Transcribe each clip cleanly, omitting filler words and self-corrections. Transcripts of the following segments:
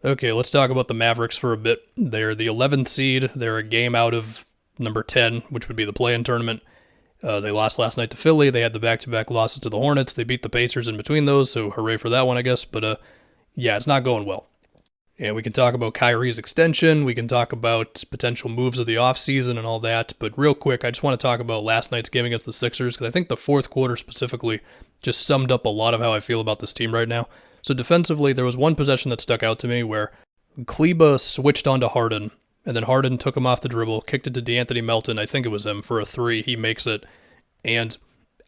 Okay, let's talk about the Mavericks for a bit. They're the 11th seed. They're a game out of number 10, which would be the play-in tournament. They lost last night to Philly. They had the back-to-back losses to the Hornets. They beat the Pacers in between those, so hooray for that one, I guess. But yeah, it's not going well. And we can talk about Kyrie's extension. We can talk about potential moves of the offseason and all that. But real quick, I just want to talk about last night's game against the Sixers, because I think the fourth quarter specifically just summed up a lot of how I feel about this team right now. So defensively, there was one possession that stuck out to me where Kleba switched onto Harden, and then Harden took him off the dribble, kicked it to DeAnthony Melton, I think it was him, for a three. He makes it. And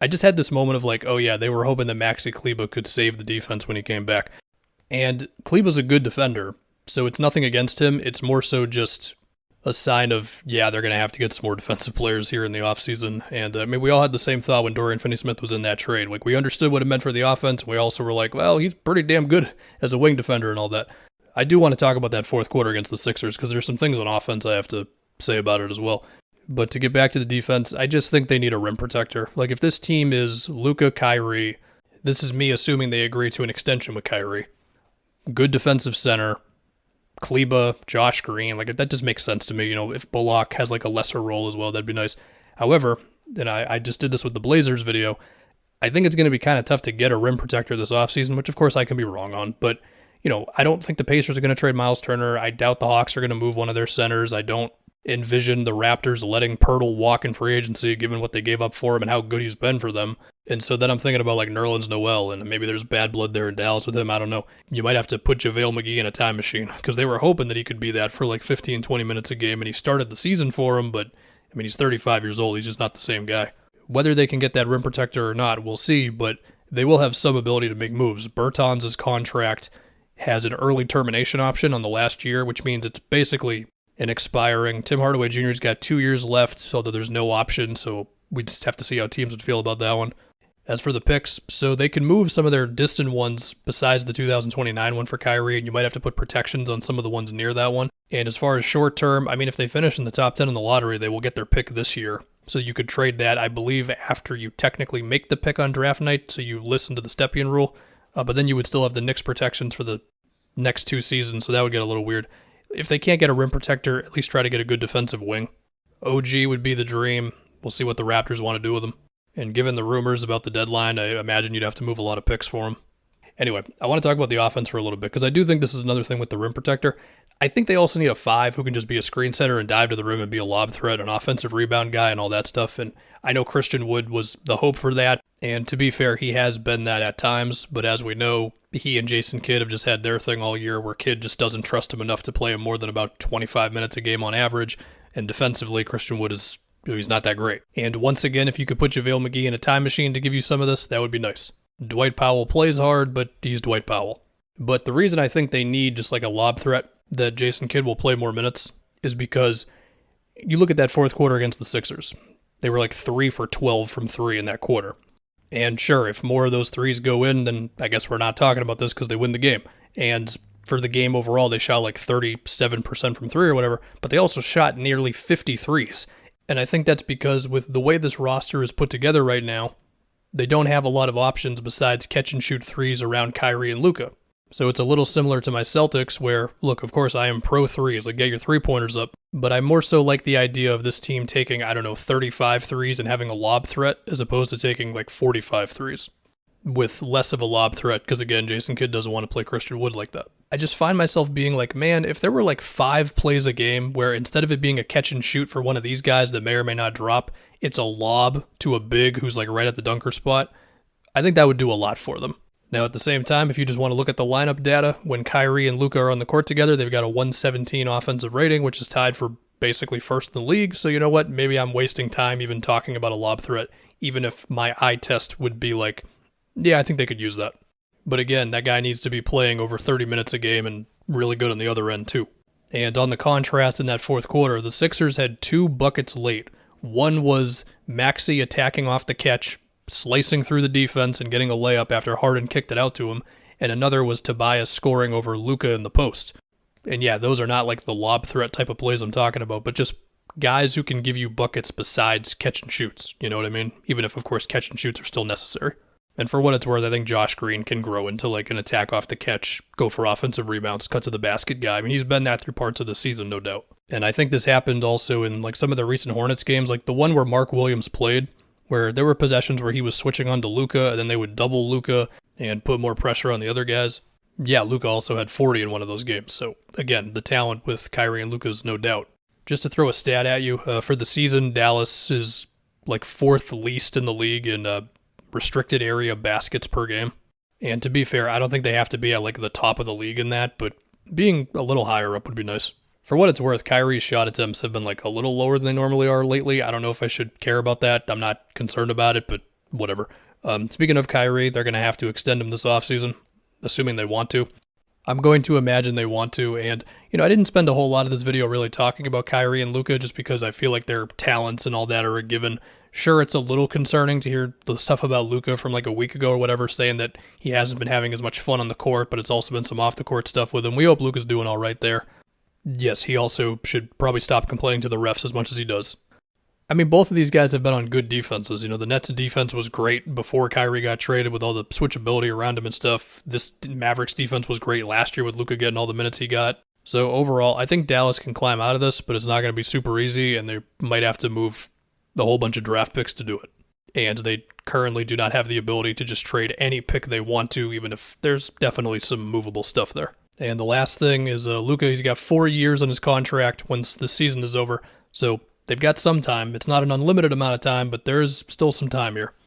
I just had this moment of like, oh yeah, they were hoping that Maxi Kleba could save the defense when he came back. And Kleba's a good defender, so it's nothing against him. It's more so just a sign of, yeah, they're going to have to get some more defensive players here in the offseason. And I mean, we all had the same thought when Dorian Finney-Smith was in that trade. Like, we understood what it meant for the offense. We also were like, well, he's pretty damn good as a wing defender and all that. I do want to talk about that fourth quarter against the Sixers because there's some things on offense I have to say about it as well. But to get back to the defense, I just think they need a rim protector. Like, if this team is Luka, Kyrie, this is me assuming they agree to an extension with Kyrie. Good defensive center, Kleba, Josh Green, like that just makes sense to me. You know, if Bullock has like a lesser role as well, that'd be nice. However, and I just did this with the Blazers video, I think it's going to be kind of tough to get a rim protector this offseason, which of course I can be wrong on. But, you know, I don't think the Pacers are going to trade Miles Turner. I doubt the Hawks are going to move one of their centers. I don't envision the Raptors letting Pirtle walk in free agency given what they gave up for him and how good he's been for them. And so then I'm thinking about like Nerlens Noel, and maybe there's bad blood there in Dallas with him. I don't know. You might have to put JaVale McGee in a time machine because they were hoping that he could be that for like 15, 20 minutes a game, and he started the season for him, but I mean, he's 35 years old. He's just not the same guy. Whether they can get that rim protector or not, we'll see, but they will have some ability to make moves. Bertans' contract has an early termination option on the last year, which means it's basically an expiring. Tim Hardaway Jr.'s got 2 years left, so that there's no option, so we just have to see how teams would feel about that one. As for the picks, so they can move some of their distant ones besides the 2029 one for Kyrie, and you might have to put protections on some of the ones near that one. And as far as short term, I mean, if they finish in the top 10 in the lottery, they will get their pick this year. So you could trade that, I believe, after you technically make the pick on draft night, so you listen to the Stepien rule. But then you would still have the Knicks protections for the next 2 seasons, so that would get a little weird. If they can't get a rim protector, at least try to get a good defensive wing. OG would be the dream. We'll see what the Raptors want to do with him. And given the rumors about the deadline, I imagine you'd have to move a lot of picks for him. Anyway, I want to talk about the offense for a little bit, because I do think this is another thing with the rim protector. I think they also need a 5 who can just be a screen setter and dive to the rim and be a lob threat, an offensive rebound guy and all that stuff. And I know Christian Wood was the hope for that. And to be fair, he has been that at times. But as we know, he and Jason Kidd have just had their thing all year where Kidd just doesn't trust him enough to play him more than about 25 minutes a game on average. And defensively, Christian Wood is... he's not that great. And once again, if you could put JaVale McGee in a time machine to give you some of this, that would be nice. Dwight Powell plays hard, but he's Dwight Powell. But the reason I think they need just like a lob threat that Jason Kidd will play more minutes is because you look at that fourth quarter against the Sixers. They were like 3 for 12 from 3 in that quarter. And sure, if more of those threes go in, then I guess we're not talking about this because they win the game. And for the game overall, they shot like 37% from 3 or whatever, but they also shot nearly 50 threes. And I think that's because with the way this roster is put together right now, they don't have a lot of options besides catch and shoot threes around Kyrie and Luka. So it's a little similar to my Celtics where, look, of course I am pro threes, like get your 3-pointers up, but I more so like the idea of this team taking, 35 threes and having a lob threat as opposed to taking like 45 threes with less of a lob threat because, again, Jason Kidd doesn't want to play Christian Wood like that. I just find myself being like, man, if there were like 5 plays a game where instead of it being a catch and shoot for one of these guys that may or may not drop, it's a lob to a big who's like right at the dunker spot, I think that would do a lot for them. Now, at the same time, if you just want to look at the lineup data, when Kyrie and Luka are on the court together, they've got a 117 offensive rating, which is tied for basically first in the league. So you know what? Maybe I'm wasting time even talking about a lob threat, even if my eye test would be like, yeah, I think they could use that. But again, that guy needs to be playing over 30 minutes a game and really good on the other end too. And on the contrast in that fourth quarter, the Sixers had 2 buckets late. One was Maxey attacking off the catch, slicing through the defense and getting a layup after Harden kicked it out to him, and another was Tobias scoring over Luka in the post. And yeah, those are not like the lob threat type of plays I'm talking about, but just guys who can give you buckets besides catch and shoots, you know what I mean? Even if, of course, catch and shoots are still necessary. And for what it's worth, I think Josh Green can grow into like an attack off the catch, go for offensive rebounds, cut to the basket guy. I mean, he's been that through parts of the season, no doubt. And I think this happened also in like some of the recent Hornets games, like the one where Mark Williams played, where there were possessions where he was switching on to Luka, and then they would double Luka and put more pressure on the other guys. Yeah, Luka also had 40 in one of those games. So again, the talent with Kyrie and Luka is no doubt. Just to throw a stat at you, for the season, Dallas is like 4th least in the league in restricted area baskets per game. And to be fair, I don't think they have to be at like the top of the league in that, but being a little higher up would be nice. For what it's worth, Kyrie's shot attempts have been like a little lower than they normally are lately. I don't know if I should care about that. I'm not concerned about it, but whatever. Speaking of Kyrie, they're going to have to extend him this offseason, assuming they want to. I'm going to imagine they want to, and, I didn't spend a whole lot of this video really talking about Kyrie and Luka just because I feel like their talents and all that are a given. Sure, it's a little concerning to hear the stuff about Luka from like a week ago or whatever, saying that he hasn't been having as much fun on the court, but it's also been some off-the-court stuff with him. We hope Luka's doing all right there. Yes, he also should probably stop complaining to the refs as much as he does. I mean, both of these guys have been on good defenses. The Nets' defense was great before Kyrie got traded with all the switchability around him and stuff. This Mavericks defense was great last year with Luka getting all the minutes he got. So overall, I think Dallas can climb out of this, but it's not going to be super easy, and they might have to move the whole bunch of draft picks to do it. And they currently do not have the ability to just trade any pick they want to, even if there's definitely some movable stuff there. And the last thing is Luka. He's got 4 years on his contract once the season is over, so they've got some time. It's not an unlimited amount of time, but there's still some time here.